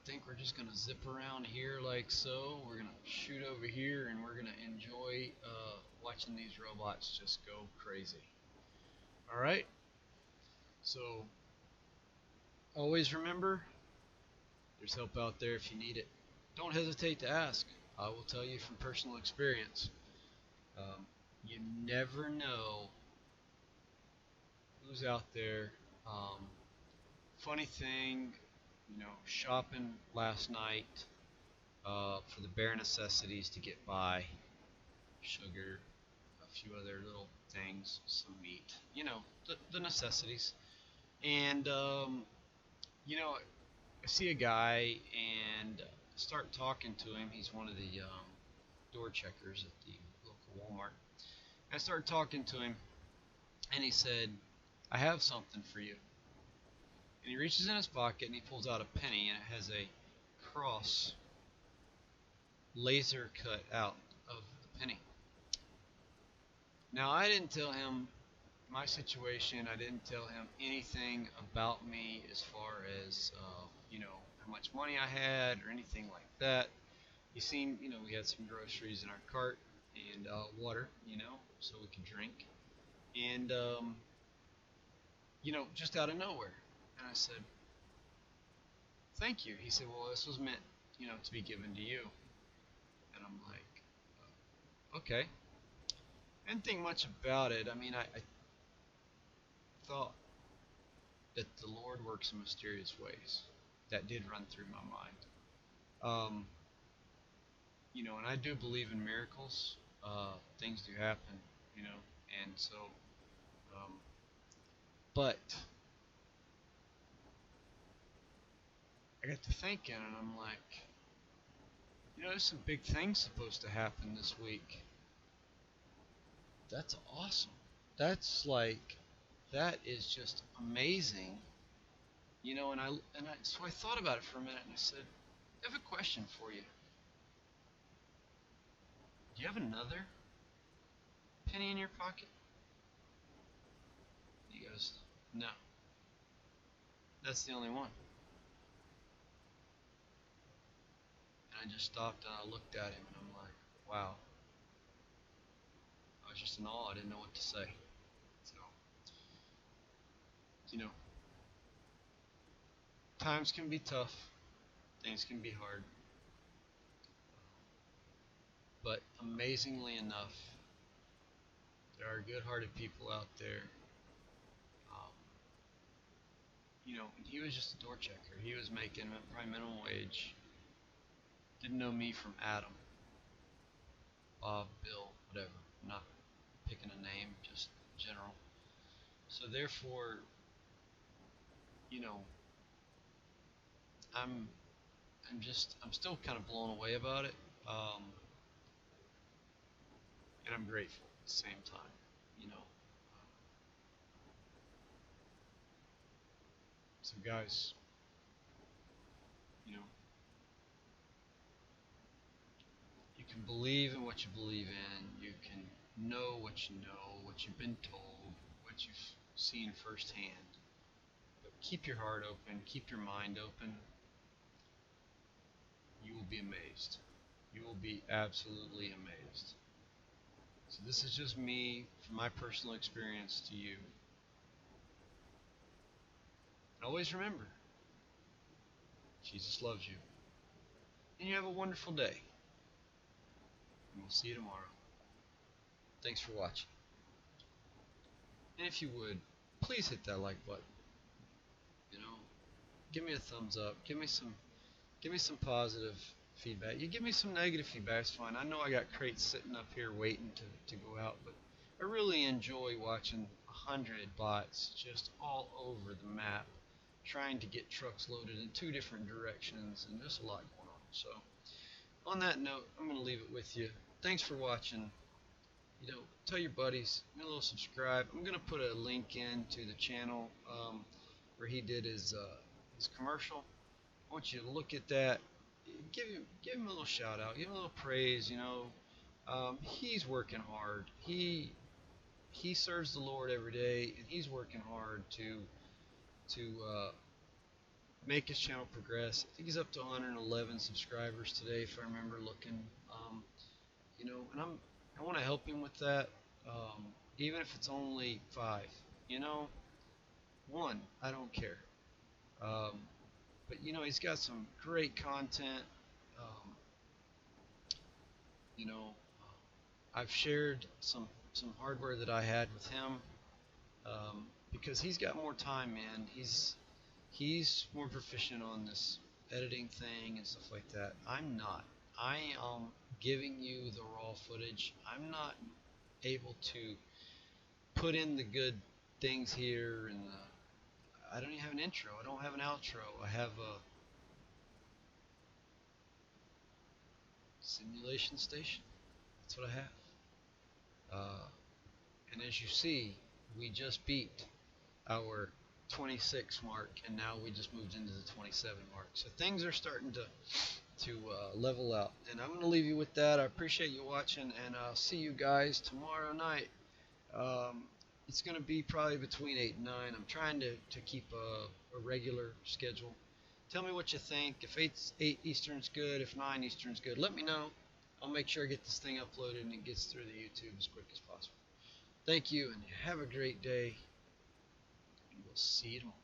think we're just gonna zip around here like so. We're gonna shoot over here, and we're gonna enjoy watching these robots just go crazy. All right. So always remember, there's help out there if you need it. Don't hesitate to ask. I will tell you from personal experience. You never know who's out there. Um, Funny thing, shopping last night for the bare necessities to get by, sugar, a few other little things, some meat, the necessities. And, I see a guy and start talking to him. He's one of the door checkers at the local Walmart. I started talking to him, and he said, "I have something for you." And he reaches in his pocket and he pulls out a penny, and it has a cross laser cut out of the penny. Now, I didn't tell him my situation. I didn't tell him anything about me as far as, how much money I had or anything like that. He seemed, we had some groceries in our cart and water, so we could drink. And, just out of nowhere. And I said, "Thank you." He said, "Well, this was meant, to be given to you." And I'm like, "Okay." I didn't think much about it. I mean, I thought that the Lord works in mysterious ways. That did run through my mind. Um, and I do believe in miracles. Things do happen, and so, um, but I got to thinking, and I'm like, there's some big things supposed to happen this week. That's awesome. That's like, that is just amazing. So I thought about it for a minute, and I said, "I have a question for you. Do you have another penny in your pocket?" He goes, "No, that's the only one." And I just stopped and I looked at him, and I'm like, wow. I was just in awe. I didn't know what to say. So, you know, times can be tough. Things can be hard. But amazingly enough, there are good-hearted people out there. Um, and he was just a door checker. He was making probably minimum wage. Didn't know me from Adam, Bob, Bill, whatever. I'm not picking a name, just general. So therefore, you know, I'm I'm still kind of blown away about it, and I'm grateful at the same time. You know, so guys, you know, you can believe in what you believe in. You can know what you know, what you've been told, what you've seen firsthand. But keep your heart open, keep your mind open. You will be amazed. You will be absolutely amazed. So this is just me, from my personal experience to you. And always remember, Jesus loves you. And you have a wonderful day. And we'll see you tomorrow. Thanks for watching. And if you would, please hit that like button. You know, give me a thumbs up. Give me some positive feedback. You give me some negative feedback, it's fine. I know I got crates sitting up here waiting to go out, but I really enjoy watching 100 bots just all over the map trying to get trucks loaded in 2 different directions, and just a lot going on. So on that note, I'm going to leave it with you. Thanks for watching. Tell your buddies, give me a little subscribe. I'm going to put a link in to the channel where he did his commercial. I want you to look at that. Give him a little shout out. Give him a little praise. He's working hard. He serves the Lord every day, and he's working hard to make his channel progress. I think he's up to 111 subscribers today, if I remember looking. And I want to help him with that, even if it's only 5. You know, 1, I don't care. But he's got some great content. Um, you know, I've shared some hardware that I had with him because he's got more time in. He's more proficient on this editing thing and stuff like that. I'm not. I am giving you the raw footage. I'm not able to put in the good things here, and I don't even have an intro. I don't have an outro. I have a simulation station. That's what I have. And as you see, we just beat our 26 mark, and now we just moved into the 27 mark. So things are starting to level out. And I'm going to leave you with that. I appreciate you watching, and I'll see you guys tomorrow night. It's going to be probably between 8 and 9. I'm trying to keep a regular schedule. Tell me what you think. If 8 Eastern's good, if 9 Eastern's good, let me know. I'll make sure I get this thing uploaded and it gets through the YouTube as quick as possible. Thank you, and have a great day. And we'll see you tomorrow.